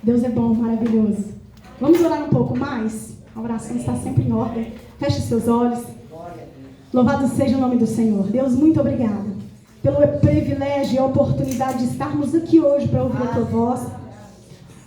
Deus é bom, maravilhoso. Vamos orar um pouco mais? A oração está sempre em ordem. Feche seus olhos. Louvado seja o nome do Senhor. Deus, muito obrigada pelo privilégio e a oportunidade de estarmos aqui hoje para ouvir a Tua voz.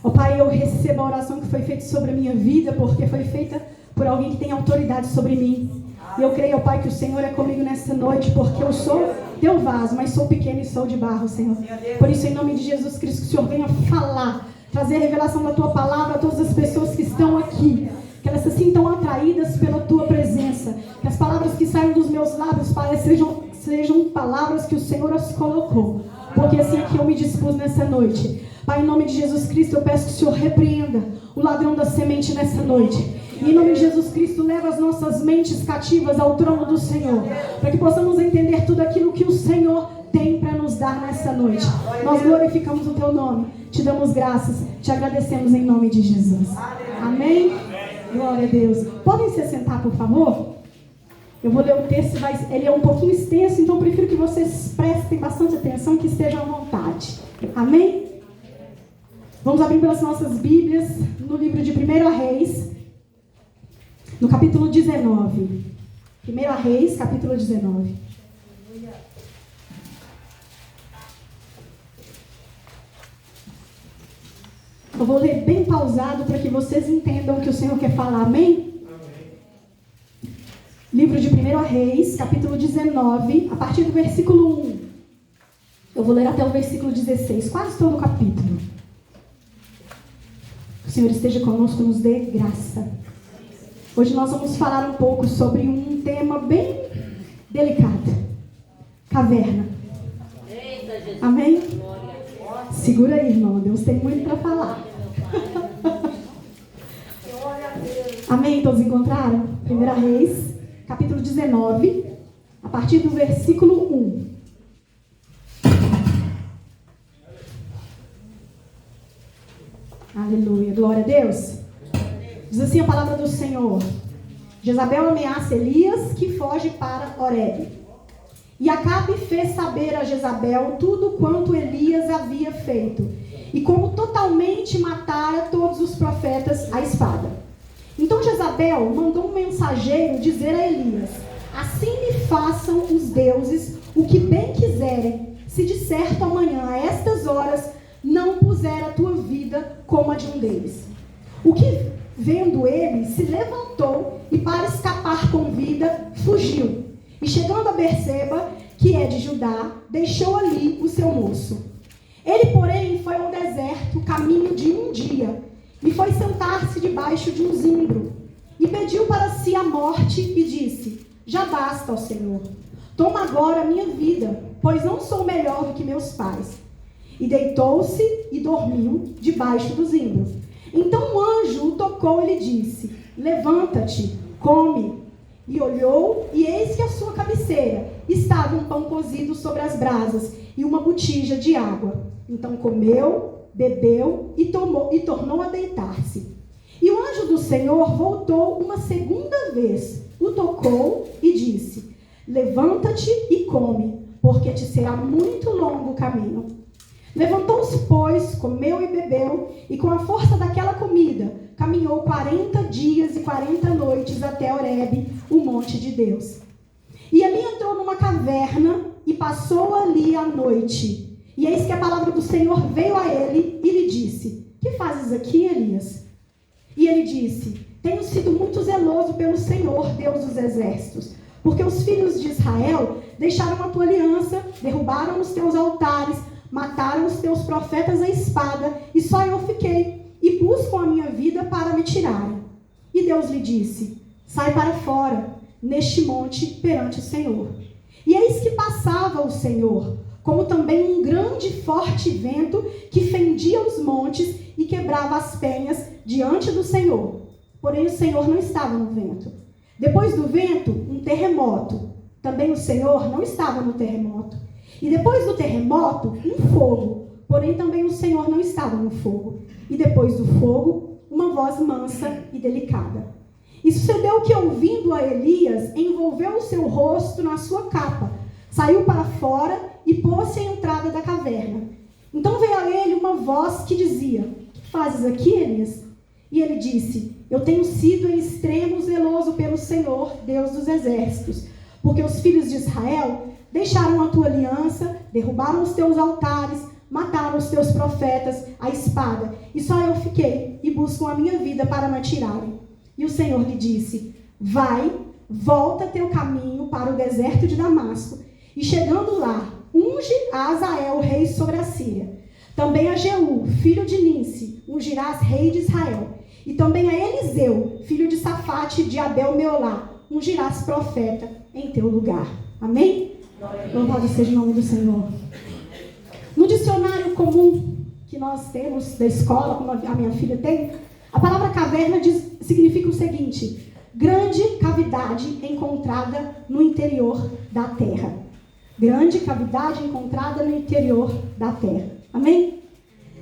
Ó Pai, eu recebo a oração que foi feita sobre a minha vida, porque foi feita por alguém que tem autoridade sobre mim. E eu creio, ó Pai, que o Senhor é comigo nessa noite, porque eu sou Teu vaso, mas sou pequeno e sou de barro, Senhor. Por isso, em nome de Jesus Cristo, que o Senhor venha falar, trazer a revelação da Tua palavra a todas as pessoas que estão aqui. Que elas se sintam atraídas pela Tua presença. Que as palavras que saem dos meus lábios, Pai, sejam palavras que o Senhor as colocou. Porque assim é que eu me dispus nessa noite. Pai, em nome de Jesus Cristo, eu peço que o Senhor repreenda o ladrão da semente nessa noite. E em nome de Jesus Cristo, leva as nossas mentes cativas ao trono do Senhor. Para que possamos entender tudo aquilo que o Senhor tem para nos dar nessa noite. Nós glorificamos o Teu nome. Te damos graças. Te agradecemos em nome de Jesus. Amém? Glória a Deus. Podem se sentar, por favor? Eu vou ler o texto, ele é um pouquinho extenso, então eu prefiro que vocês prestem bastante atenção e que estejam à vontade. Amém? Vamos abrir pelas nossas Bíblias no livro de 1 Reis, no capítulo 19. 1 Reis, capítulo 19. Eu vou ler bem pausado para que vocês entendam o que o Senhor quer falar. Amém? Livro de 1 Reis, capítulo 19, a partir do versículo 1. Eu vou ler até o versículo 16, quase todo o capítulo. O Senhor esteja conosco, nos dê graça. Hoje nós vamos falar um pouco sobre um tema bem delicado. Caverna. Amém? Segura aí, irmão. Deus tem muito para falar. Amém? Todos encontraram? 1 Reis, capítulo 19, a partir do versículo 1. Aleluia. Glória a Deus. Diz assim a palavra do Senhor. Jezabel ameaça Elias, que foge para Horebe. E Acabe fez saber a Jezabel tudo quanto Elias havia feito, e como totalmente matara todos os profetas à espada. Então Jezabel mandou um mensageiro dizer a Elias: assim me façam os deuses o que bem quiserem, se de certo amanhã a estas horas não puser a tua vida como a de um deles. O que, vendo ele, se levantou e, para escapar com vida, fugiu. E chegando a Berseba, que é de Judá, deixou ali o seu moço. Ele, porém, foi ao deserto, caminho de um dia, e foi sentar-se debaixo de um zimbro, e pediu para si a morte, e disse: já basta, ó Senhor, toma agora a minha vida, pois não sou melhor do que meus pais. E deitou-se e dormiu debaixo do zimbro. Então um anjo o tocou e lhe disse: levanta-te, come. E olhou, e eis que à sua cabeceira estava um pão cozido sobre as brasas e uma botija de água. Então comeu, bebeu e tornou a deitar-se. E o anjo do Senhor voltou uma segunda vez, o tocou e disse: levanta-te e come, porque te será muito longo o caminho. Levantou-se, pois, comeu e bebeu, e com a força daquela comida, caminhou 40 dias e 40 noites até Horebe, o monte de Deus. E ali entrou numa caverna e passou ali a noite. E eis que a palavra do Senhor veio a ele e lhe disse: que fazes aqui, Elias? E ele disse: tenho sido muito zeloso pelo Senhor, Deus dos exércitos, porque os filhos de Israel deixaram a tua aliança, derrubaram os teus altares, mataram os teus profetas à espada, e só eu fiquei, e buscam a minha vida para me tirarem. E Deus lhe disse: sai para fora, neste monte, perante o Senhor. E eis que passava o Senhor, como também um grande e forte vento, que fendia os montes e quebrava as penhas diante do Senhor. Porém o Senhor não estava no vento. Depois do vento, um terremoto. Também o Senhor não estava no terremoto. E depois do terremoto, um fogo. Porém, também o Senhor não estava no fogo. E depois do fogo, uma voz mansa e delicada. E sucedeu que, ouvindo a Elias, envolveu o seu rosto na sua capa, saiu para fora e pôs-se à entrada da caverna. Então veio a ele uma voz que dizia: dizia: "O que fazes aqui, Elias?" E ele disse: "Eu tenho sido em extremo zeloso pelo Senhor, Deus dos exércitos, porque os filhos de Israel deixaram a tua aliança, derrubaram os teus altares, mataram os teus profetas à espada, e só eu fiquei, e buscam a minha vida para me atirarem." E o Senhor lhe disse: "Vai, volta teu caminho para o deserto de Damasco, e chegando lá, unge a Azael, rei sobre a Síria. Também a Jeú, filho de Ninsi, ungirás rei de Israel. E também a Eliseu, filho de Safate, de Abel-Meolá, ungirás profeta em teu lugar." Amém? Louvado seja o nome do Senhor. No dicionário comum que nós temos da escola, como a minha filha tem, a palavra caverna significa o seguinte: grande cavidade encontrada no interior da terra. Grande cavidade encontrada no interior da terra. Amém?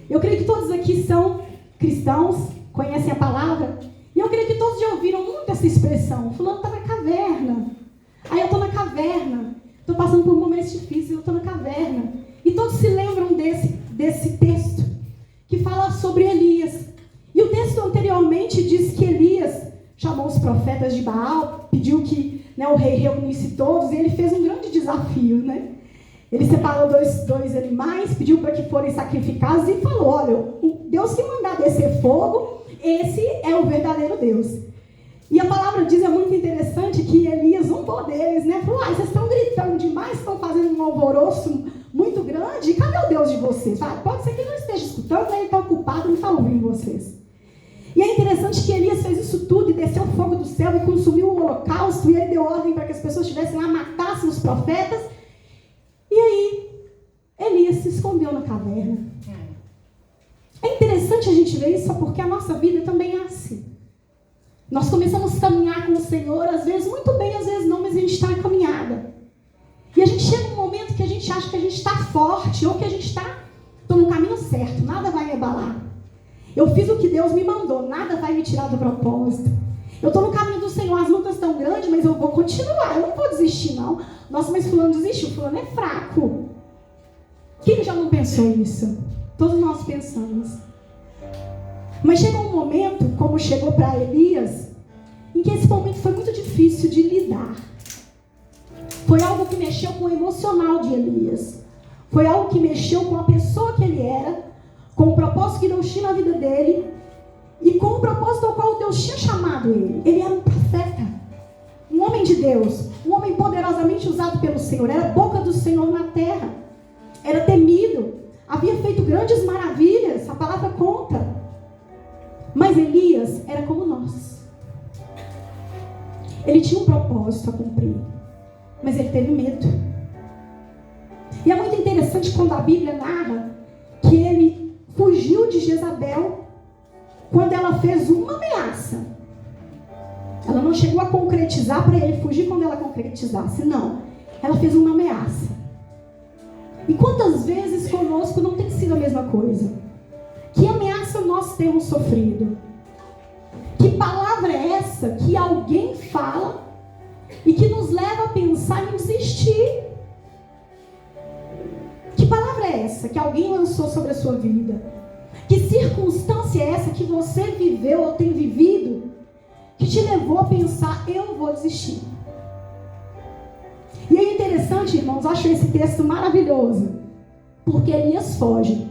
Eu creio que todos aqui são cristãos, conhecem a palavra, e eu creio que todos já ouviram muito essa expressão: fulano está na caverna. Aí eu estou na caverna, estou passando por momentos difíceis, eu estou na caverna. E todos se lembram desse texto que fala sobre Elias. E o texto anteriormente diz que Elias chamou os profetas de Baal, pediu que o rei reunisse todos, e ele fez um grande desafio, né? Ele separou dois animais, pediu para que forem sacrificados e falou: "Olha, o Deus que mandar descer fogo, esse é o verdadeiro Deus." E a palavra diz, é muito interessante, que Elias zombou deles, né? Falou: "Vocês estão gritando demais, estão fazendo um alvoroço muito grande, e cadê o Deus de vocês? Pode ser que ele não esteja escutando, né? Ele está ocupado, não está ouvindo vocês." E é interessante que Elias fez isso tudo, e desceu o fogo do céu e consumiu o holocausto, e ele deu ordem para que as pessoas estivessem lá, matassem os profetas. E aí, Elias se escondeu na caverna. É interessante a gente ver isso, porque a nossa vida também é assim. Nós começamos a caminhar com o Senhor, às vezes muito bem, às vezes não, mas a gente está em caminhada. E a gente chega num momento que a gente acha que a gente está forte, ou que a gente está no caminho certo, nada vai me abalar. Eu fiz o que Deus me mandou, nada vai me tirar do propósito. Eu estou no caminho do Senhor, as lutas estão grandes, mas eu vou continuar, eu não vou desistir não. Nossa, mas fulano desistiu, fulano é fraco. Quem já não pensou isso? Todos nós pensamos. Mas chegou um momento, como chegou para Elias, em que esse momento foi muito difícil de lidar. Foi algo que mexeu com o emocional de Elias. Foi algo que mexeu com a pessoa que ele era, com o propósito que Deus tinha na vida dele e com o propósito ao qual Deus tinha chamado ele. Ele era um profeta, um homem de Deus, um homem poderosamente usado pelo Senhor. Era a boca do Senhor na terra. Era temido. Havia feito grandes maravilhas. A palavra conta. Mas Elias era como nós. Ele tinha um propósito a cumprir, mas ele teve medo. E é muito interessante quando a Bíblia narra que ele fugiu de Jezabel quando ela fez uma ameaça. Ela não chegou a concretizar para ele fugir quando ela concretizasse, não. Ela fez uma ameaça. E quantas vezes conosco não tem sido a mesma coisa? Que ameaça nós temos sofrido? Que palavra é essa que alguém fala e que nos leva a pensar em desistir? Que palavra é essa que alguém lançou sobre a sua vida? Que circunstância é essa que você viveu ou tem vivido que te levou a pensar: eu vou desistir? E é interessante, irmãos, acho esse texto maravilhoso, porque Elias foge.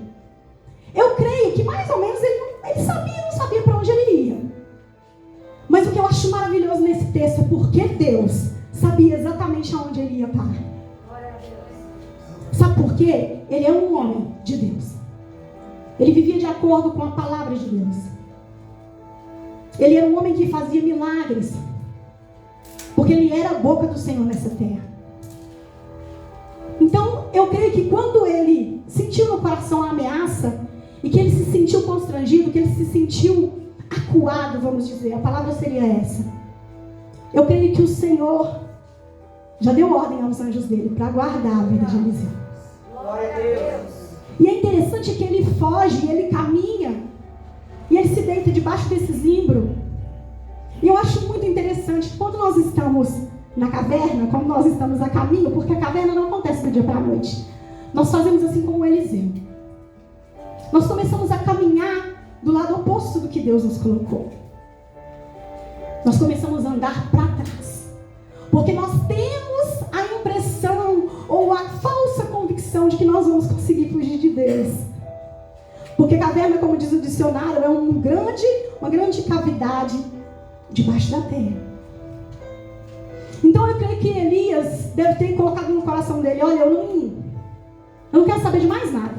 Eu creio que mais ou menos ele sabia, não sabia para onde ele ia. Mas o que eu acho maravilhoso nesse texto é porque Deus sabia exatamente aonde ele ia parar. Sabe por quê? Ele é um homem de Deus. Ele vivia de acordo com a palavra de Deus. Ele era um homem que fazia milagres, porque ele era a boca do Senhor nessa terra. Então, eu creio que quando ele sentiu no coração a ameaça, e que ele se sentiu constrangido, que ele se sentiu acuado, vamos dizer, a palavra seria essa. Eu creio que o Senhor já deu ordem aos anjos dele para guardar a vida de Eliseu. Glória a Deus. E é interessante que ele foge, ele caminha, e ele se deita debaixo desse zimbro. E eu acho muito interessante que quando nós estamos na caverna, quando nós estamos a caminho, porque a caverna não acontece do dia para a noite, nós fazemos assim como Eliseu. Nós começamos a caminhar do lado oposto do que Deus nos colocou. Nós começamos a andar para trás. Porque nós temos a impressão ou a falsa convicção de que nós vamos conseguir fugir de Deus. Porque caverna, como diz o dicionário, é uma grande cavidade debaixo da terra. Então eu creio que Elias deve ter colocado no coração dele: olha, eu não quero saber de mais nada.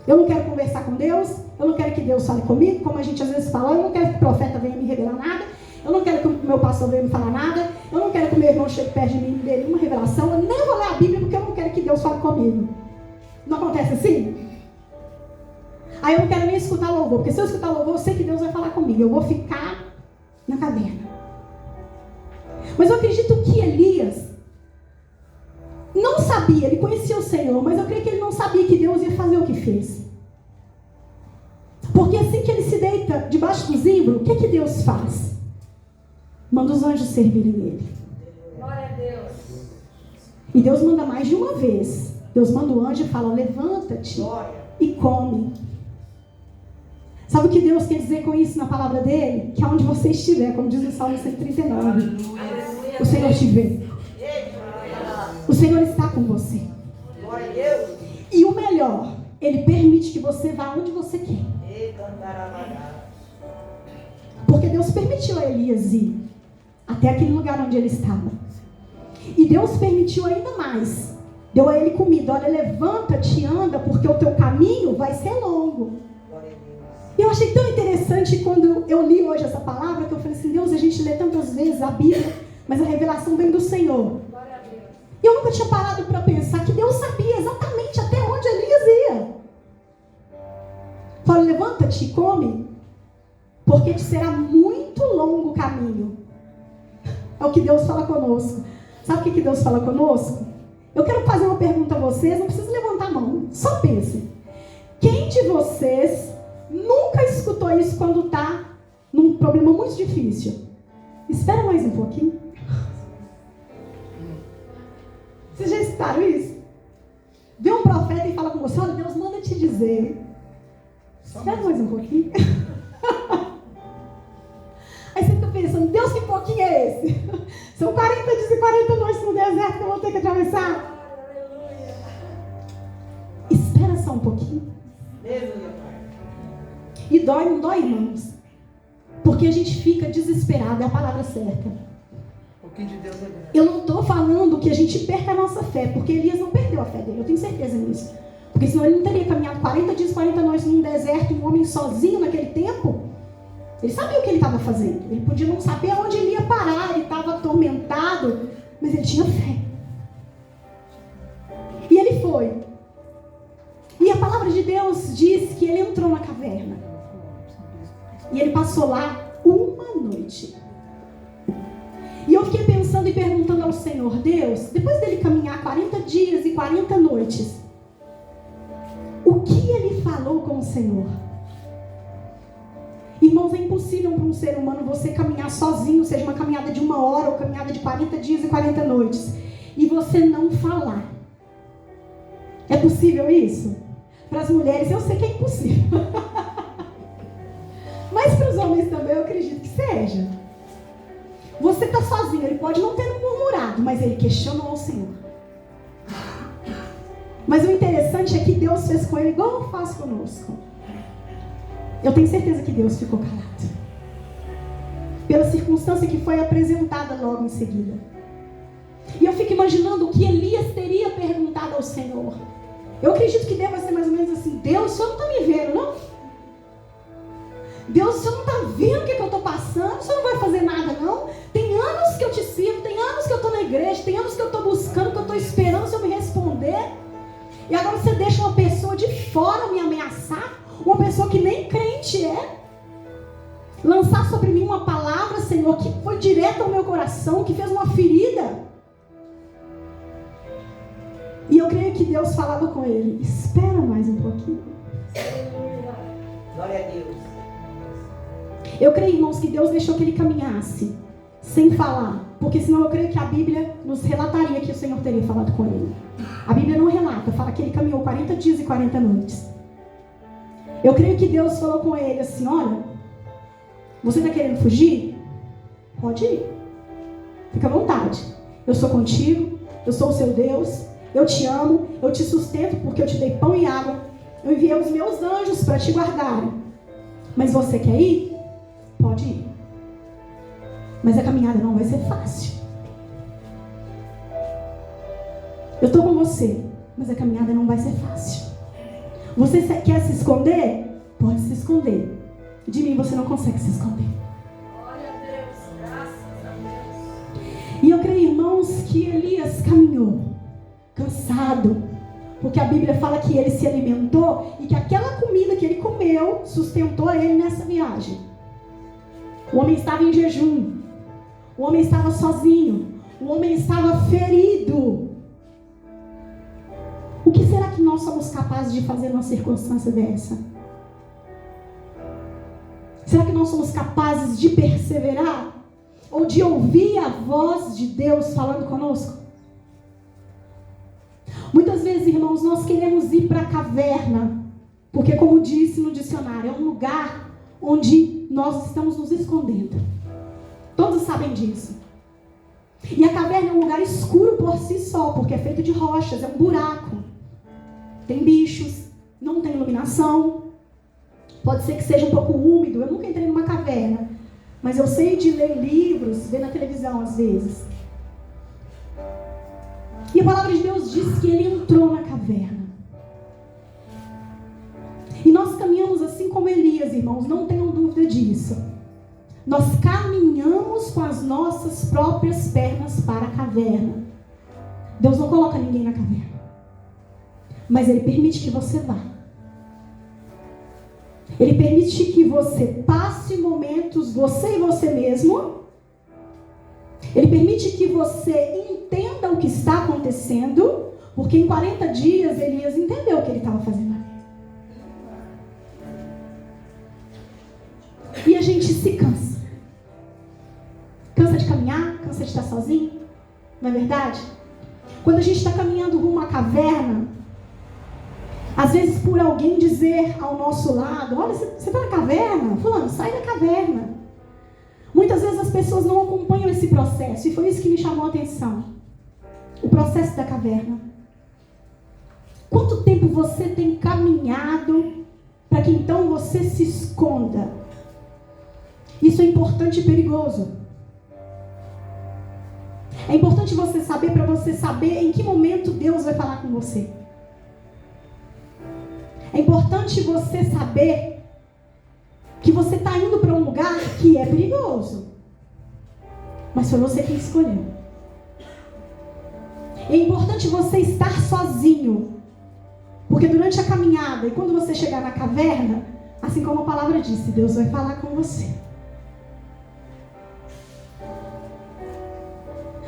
Eu não quero conversar com Deus. Eu não quero que Deus fale comigo, como a gente às vezes fala. Eu não quero que o profeta venha me revelar nada. Eu não quero que o meu pastor venha me falar nada. Eu não quero que o meu irmão chegue perto de mim e me dê nenhuma revelação. Eu nem vou ler a Bíblia porque eu não quero que Deus fale comigo. Não acontece assim? Aí eu não quero nem escutar louvor, porque se eu escutar louvor, eu sei que Deus vai falar comigo. Eu vou ficar na caverna. Mas eu acredito que Elias não sabia, ele conhecia o Senhor, mas eu creio que ele não sabia que Deus ia fazer o que fez. Porque assim que ele se deita debaixo do zimbro, o que é que Deus faz? Manda os anjos servirem ele. Glória a Deus. E Deus manda mais de uma vez. Deus manda o anjo e fala: levanta-te e come. Sabe o que Deus quer dizer com isso na palavra dele? Que aonde você estiver, como diz o Salmo 139, aleluia, o Senhor te vê. O Senhor está com você. Glória a Deus. E o melhor, Ele permite que você vá onde você quer. Porque Deus permitiu a Elias ir até aquele lugar onde ele estava. E Deus permitiu ainda mais. Deu a ele comida. Olha, levanta-te e anda, porque o teu caminho vai ser longo. E eu achei tão interessante quando eu li hoje essa palavra, que eu falei assim: Deus, a gente lê tantas vezes a Bíblia, mas a revelação vem do Senhor. E eu nunca tinha parado para pensar que Deus sabia exatamente até onde Elias ia. Fala: levanta-te e come, porque te será muito longo o caminho. É o que Deus fala conosco. Sabe o que Deus fala conosco? Eu quero fazer uma pergunta a vocês, não precisa levantar a mão, só pense. Quem de vocês nunca escutou isso quando está num problema muito difícil? Espera mais um pouquinho. Vocês já escutaram isso? Vê um profeta e fala com você: olha, Deus manda te dizer. Espera mais um pouquinho. Aí você fica pensando: Deus, que pouquinho é esse? São 40 dias e 40 noites no deserto que eu vou ter que atravessar. Espera só um pouquinho. E dói, não dói, irmãos? Porque a gente fica desesperado, é a palavra certa. O que de Deus é grande. Eu não estou falando que a gente perca a nossa fé, porque Elias não perdeu a fé dele, eu tenho certeza nisso. Porque senão ele não teria caminhado 40 dias, 40 noites num deserto, um homem sozinho naquele tempo. Ele sabia o que ele estava fazendo. Ele podia não saber aonde ele ia parar, ele estava atormentado, mas ele tinha fé. E ele foi. E a palavra de Deus diz que ele entrou na caverna. E ele passou lá uma noite. E eu fiquei pensando e perguntando ao Senhor: Deus, depois dele caminhar 40 dias e 40 noites, o que ele falou com o Senhor? Irmãos, é impossível para um ser humano você caminhar sozinho, seja uma caminhada de 1 hora ou caminhada de 40 dias e 40 noites, e você não falar. É possível isso? Para as mulheres eu sei que é impossível. Mas para os homens também eu acredito que seja. Você está sozinho, ele pode não ter murmurado, mas ele questionou o Senhor. Mas o interessante é que Deus fez com ele igual faz conosco. Eu tenho certeza que Deus ficou calado. Pela circunstância que foi apresentada logo em seguida. E eu fico imaginando o que Elias teria perguntado ao Senhor. Eu acredito que deva ser mais ou menos assim: Deus, o Senhor não está me vendo, não? Deus, o Senhor não está vendo o que eu estou passando? O Senhor não vai fazer nada, não? Tem anos que eu te sirvo, tem anos que eu estou na igreja, tem anos que eu estou buscando, que eu estou esperando o Senhor me responder. E agora você deixa uma pessoa de fora me ameaçar? Uma pessoa que nem crente é? Lançar sobre mim uma palavra, Senhor, que foi direto ao meu coração, que fez uma ferida. E eu creio que Deus falava com ele: espera mais um pouquinho. Glória a Deus. Eu creio, irmãos, que Deus deixou que ele caminhasse sem falar, porque senão eu creio que a Bíblia nos relataria que o Senhor teria falado com ele. A Bíblia não relata, fala que ele caminhou 40 dias e 40 noites. Eu creio que Deus falou com ele assim: olha, você está querendo fugir? Pode ir. Fica à vontade. Eu sou contigo, eu sou o seu Deus, eu te amo, eu te sustento porque eu te dei pão e água. Eu enviei os meus anjos para te guardarem. Mas você quer ir? Pode ir. Mas a caminhada não vai ser fácil. Eu estou com você, mas a caminhada não vai ser fácil. Você quer se esconder? Pode se esconder. De mim você não consegue se esconder. Glória a Deus, graças a Deus. E eu creio, irmãos, que Elias caminhou cansado, porque a Bíblia fala que ele se alimentou e que aquela comida que ele comeu sustentou ele nessa viagem. O homem estava em jejum, o homem estava sozinho, o homem estava ferido. O que será que nós somos capazes de fazer numa circunstância dessa? Será que nós somos capazes de perseverar? Ou de ouvir a voz de Deus falando conosco? Muitas vezes, irmãos, nós queremos ir para a caverna, porque, como disse no dicionário, é um lugar onde nós estamos nos escondendo. Todos sabem disso. E a caverna é um lugar escuro por si só, porque é feito de rochas, é um buraco. Tem bichos, não tem iluminação. Pode ser que seja um pouco úmido. Eu nunca entrei numa caverna, mas eu sei de ler livros, ver na televisão às vezes. E a palavra de Deus diz que ele entrou na caverna. E nós caminhamos assim como Elias, irmãos, não tenham dúvida disso. Nós caminhamos com as nossas próprias pernas para a caverna. Deus não coloca ninguém na caverna, mas Ele permite que você vá. Ele permite que você passe momentos, você e você mesmo. Ele permite que você entenda o que está acontecendo, porque em 40 dias Elias entendeu o que ele estava fazendo ali. E a gente se cansa. Cansa de caminhar, cansa de estar sozinho, não é verdade? Quando a gente está caminhando rumo à caverna, às vezes por alguém dizer ao nosso lado: olha, você está na caverna? Fulano, sai da caverna. Muitas vezes as pessoas não acompanham esse processo, e foi isso que me chamou a atenção. O processo da caverna. Quanto tempo você tem caminhado para que então você se esconda? Isso é importante e perigoso. É importante você saber, para você saber em que momento Deus vai falar com você. É importante você saber que você está indo para um lugar que é perigoso, mas foi você quem escolheu. É importante você estar sozinho, porque durante a caminhada e quando você chegar na caverna, assim como a palavra disse, Deus vai falar com você.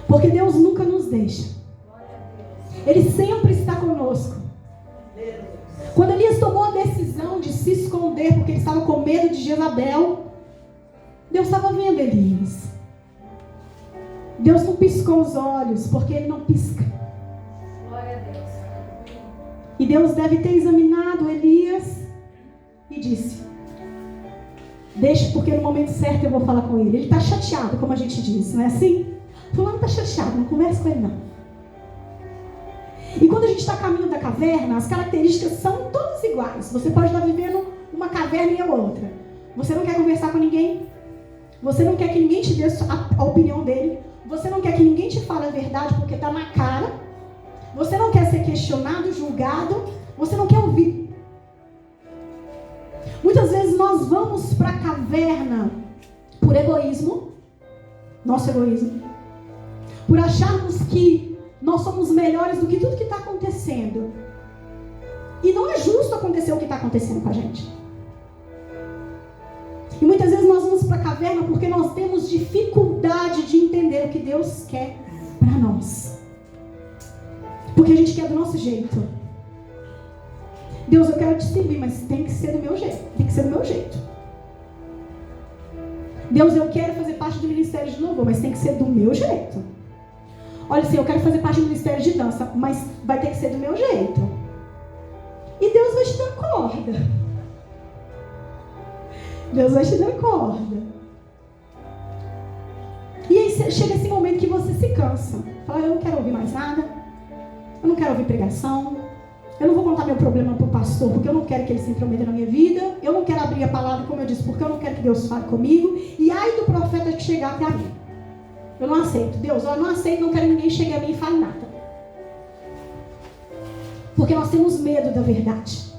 Porque Deus nunca nos deixa. Ele sempre está conosco. Quando Elias tomou a decisão de se esconder, porque ele estava com medo de Jezabel, Deus estava vendo Elias. Deus não piscou os olhos, porque Ele não pisca. Glória a Deus. E Deus deve ter examinado Elias e disse: deixa, porque no momento certo eu vou falar com ele. Ele está chateado, como a gente diz, não é assim? Fulano está chateado, não conversa com ele não. E quando a gente está a caminho da caverna, as características são todas iguais. Você pode estar vivendo uma caverna e a outra. Você não quer conversar com ninguém. Você não quer que ninguém te dê a opinião dele. Você não quer que ninguém te fale a verdade porque está na cara. Você não quer ser questionado, julgado. Você não quer ouvir. Muitas vezes nós vamos para a caverna por egoísmo. Nosso egoísmo. Por acharmos que nós somos melhores do que tudo que está acontecendo. E não é justo acontecer o que está acontecendo com a gente. E muitas vezes nós vamos para a caverna porque nós temos dificuldade de entender o que Deus quer para nós. Porque a gente quer do nosso jeito. Deus, eu quero te servir, mas tem que ser do meu jeito. Tem que ser do meu jeito. Deus, eu quero fazer parte do ministério de louvor, mas tem que ser do meu jeito. Olha, assim, eu quero fazer parte do ministério de dança, mas vai ter que ser do meu jeito. E Deus vai te dar corda. Deus vai te dar corda. E aí chega esse momento que você se cansa. Fala, eu não quero ouvir mais nada. Eu não quero ouvir pregação. Eu não vou contar meu problema para o pastor, porque eu não quero que ele se intrometa na minha vida. Eu não quero abrir a palavra, como eu disse, porque eu não quero que Deus fale comigo. E ai do profeta que chegar até a mim. Eu não aceito. Deus, eu não aceito, não quero que ninguém chegue a mim e fale nada. Porque nós temos medo da verdade.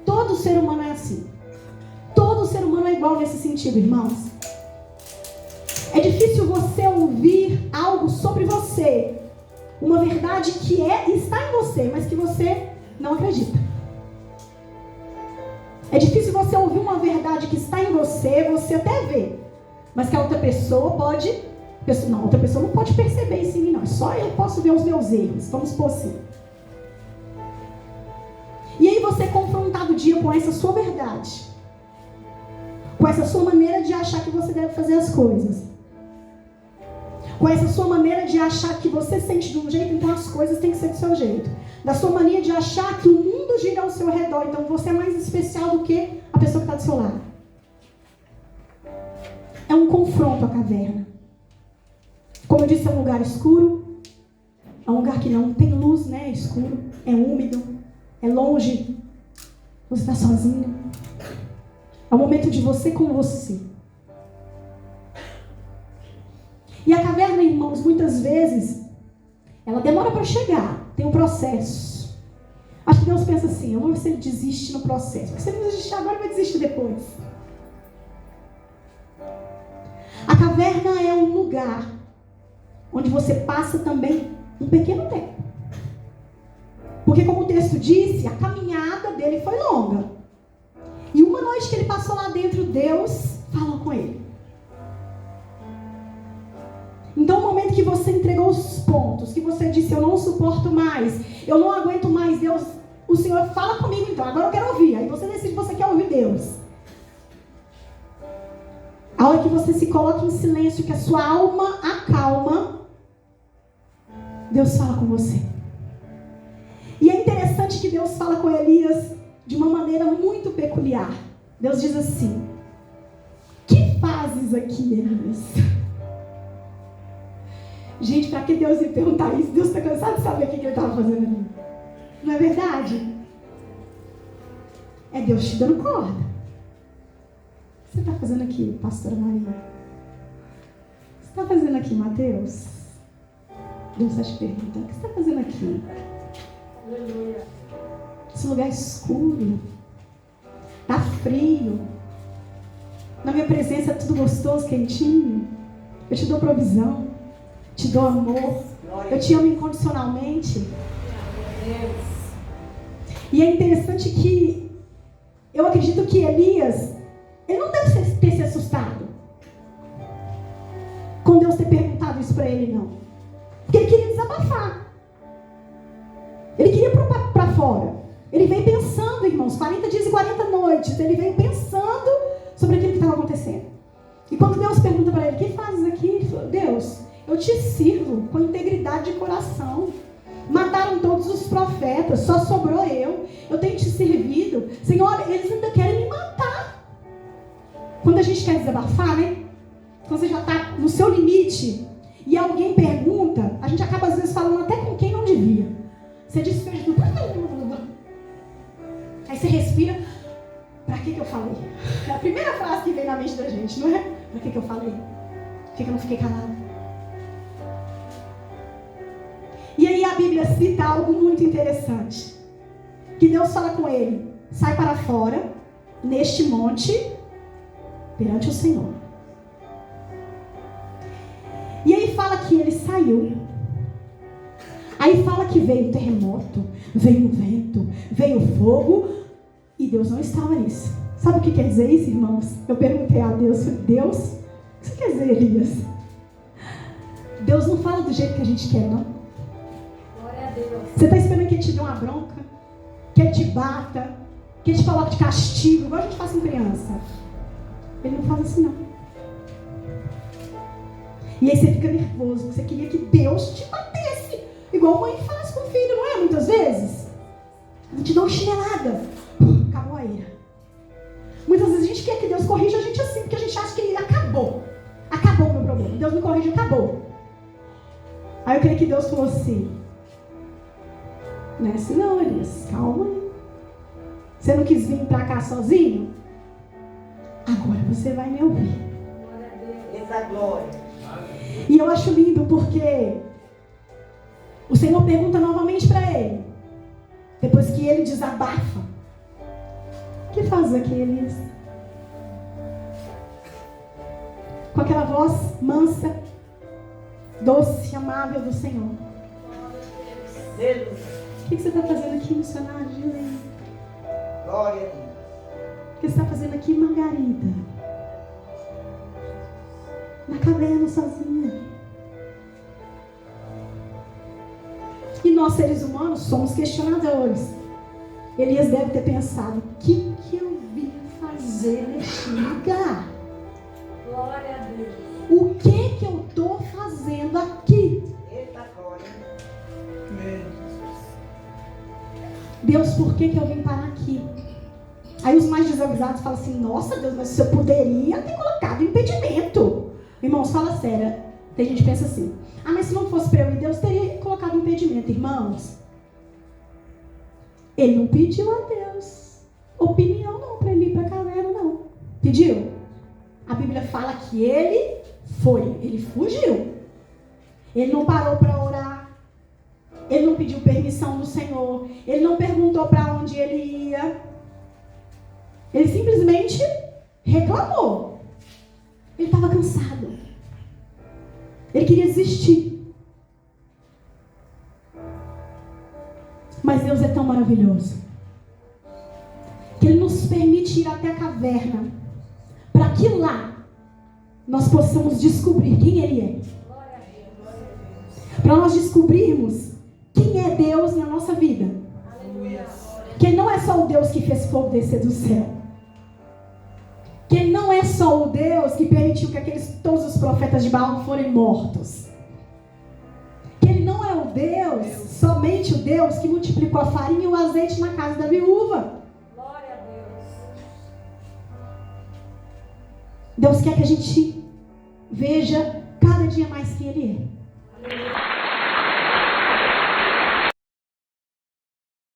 Todo ser humano é assim. Todo ser humano é igual nesse sentido, irmãos. É difícil você ouvir algo sobre você. Uma verdade que está em você, mas que você não acredita. É difícil você ouvir uma verdade que está em você, você até vê, mas que a outra pessoa pode... Não, outra pessoa não pode perceber isso em mim, não. Só eu posso ver os meus erros. Vamos supor assim. E aí você é confrontado o dia com essa sua verdade. Com essa sua maneira de achar que você deve fazer as coisas. Com essa sua maneira de achar que você sente de um jeito, então as coisas têm que ser do seu jeito. Da sua mania de achar que o mundo gira ao seu redor, então você é mais especial do que a pessoa que está do seu lado. É um confronto a caverna. Como eu disse, é um lugar escuro. É um lugar que não tem luz, né? É escuro. É úmido. É longe. Você está sozinho. É o momento de você com você. E a caverna, irmãos, muitas vezes, ela demora para chegar. Tem um processo. Acho que Deus pensa assim, eu vou ver se ele desiste no processo. Porque se ele não desistir agora, vai desistir depois. A caverna é um lugar onde você passa também um pequeno tempo. Porque como o texto disse, a caminhada dele foi longa. E uma noite que ele passou lá dentro, Deus falou com ele. Então, o momento que você entregou os pontos, que você disse, eu não suporto mais, eu não aguento mais, Deus, o Senhor fala comigo então, agora eu quero ouvir. Aí você decide que você quer ouvir Deus. A hora que você se coloca em silêncio, que a sua alma acalma, Deus fala com você. E é interessante que Deus fala com Elias de uma maneira muito peculiar. Deus diz assim, que fazes aqui, Elias? Gente, para que Deus ia perguntar isso? Deus está cansado de saber o que ele estava fazendo ali. Não é verdade? É Deus te dando corda. O que você está fazendo aqui, pastora Maria? O que você está fazendo aqui, Mateus? Deus está te perguntando, o que você está fazendo aqui? Aleluia. Esse lugar é escuro. Está frio. Na minha presença é tudo gostoso, quentinho. Eu te dou provisão. Te dou amor. Eu te amo incondicionalmente. E é interessante que eu acredito que Elias, ele não deve ter se assustado com Deus ter perguntado isso para ele, não. Porque ele queria desabafar. Ele queria para fora. Ele veio pensando, irmãos, 40 dias e 40 noites. Ele veio pensando sobre aquilo que estava acontecendo. E quando Deus pergunta para ele, o que fazes aqui? Ele falou, Deus, eu te sirvo com integridade de coração. Mataram todos os profetas, só sobrou eu. Eu tenho te servido. Senhor, eles ainda querem me matar. Quando a gente quer desabafar, né? Quando você já está no seu limite e alguém pergunta, a gente acaba às vezes falando até com quem não devia. Você despeja tudo. Aí você respira. Pra que eu falei? É a primeira frase que vem na mente da gente, não é? Pra que eu falei? Por que eu não fiquei calado? E aí a Bíblia cita algo muito interessante. Que Deus fala com ele, sai para fora, neste monte, perante o Senhor. E aí fala que ele saiu. Aí fala que veio o terremoto, veio o vento, veio o fogo, e Deus não estava nisso. Sabe o que quer dizer isso, irmãos? Eu perguntei a Deus, Deus, o que você quer dizer, Elias? Deus não fala do jeito que a gente quer, não. Glória a Deus. Você está esperando que ele te dê uma bronca? Que ele te bata? Que ele te coloque de castigo? Igual a gente faz com criança. Ele não faz assim, não. E aí você fica nervoso. Você queria que Deus te batesse. Igual a mãe faz com o filho, não é? Muitas vezes. Ela te dá uma chinelada. Acabou a ira. Muitas vezes a gente gente quer que Deus corrija a gente assim, porque a gente acha que acabou. Acabou o meu problema. Deus me corrige, acabou. Aí eu creio que Deus falou assim: não é assim não, Elias, calma aí. Você não quis vir pra cá sozinho? Agora você vai me ouvir. Essa glória. E eu acho lindo porque o Senhor pergunta novamente para ele, depois que ele desabafa: o que faz aqui, Elias? Com aquela voz mansa, doce, amável do Senhor: Deus. o que você está fazendo aqui, missionário? Glória a Deus. O que você está fazendo aqui, Margarida? Na caverna sozinha. E nós, seres humanos, somos questionadores. Elias deve ter pensado: o que eu vim fazer neste lugar? Glória a Deus. O que eu estou fazendo aqui? Eita glória. Deus, por que eu vim parar aqui? Aí os mais desavisados falam assim: nossa Deus, mas você poderia ter colocado impedimento. Irmãos, fala sério. Tem gente que pensa assim: ah, mas se não fosse para eu ir, Deus teria colocado impedimento. Irmãos, ele não pediu a Deus opinião não para ele ir para a caverna, não. Pediu? A Bíblia fala que ele foi, ele fugiu. Ele não parou para orar. Ele não pediu permissão do Senhor. Ele não perguntou para onde ele ia. Ele simplesmente reclamou. Ele estava cansado. Ele queria desistir. Mas Deus é tão maravilhoso que Ele nos permite ir até a caverna, para que lá nós possamos descobrir quem Ele é. Para nós descobrirmos quem é Deus na nossa vida. Que Ele não é só o Deus que fez fogo descer do céu. Que Ele não é só o Deus que permitiu que todos os profetas de Baal forem mortos. Que Ele não é o Deus, somente o Deus que multiplicou a farinha e o azeite na casa da viúva. Glória a Deus. Deus quer que a gente veja cada dia mais quem Ele é.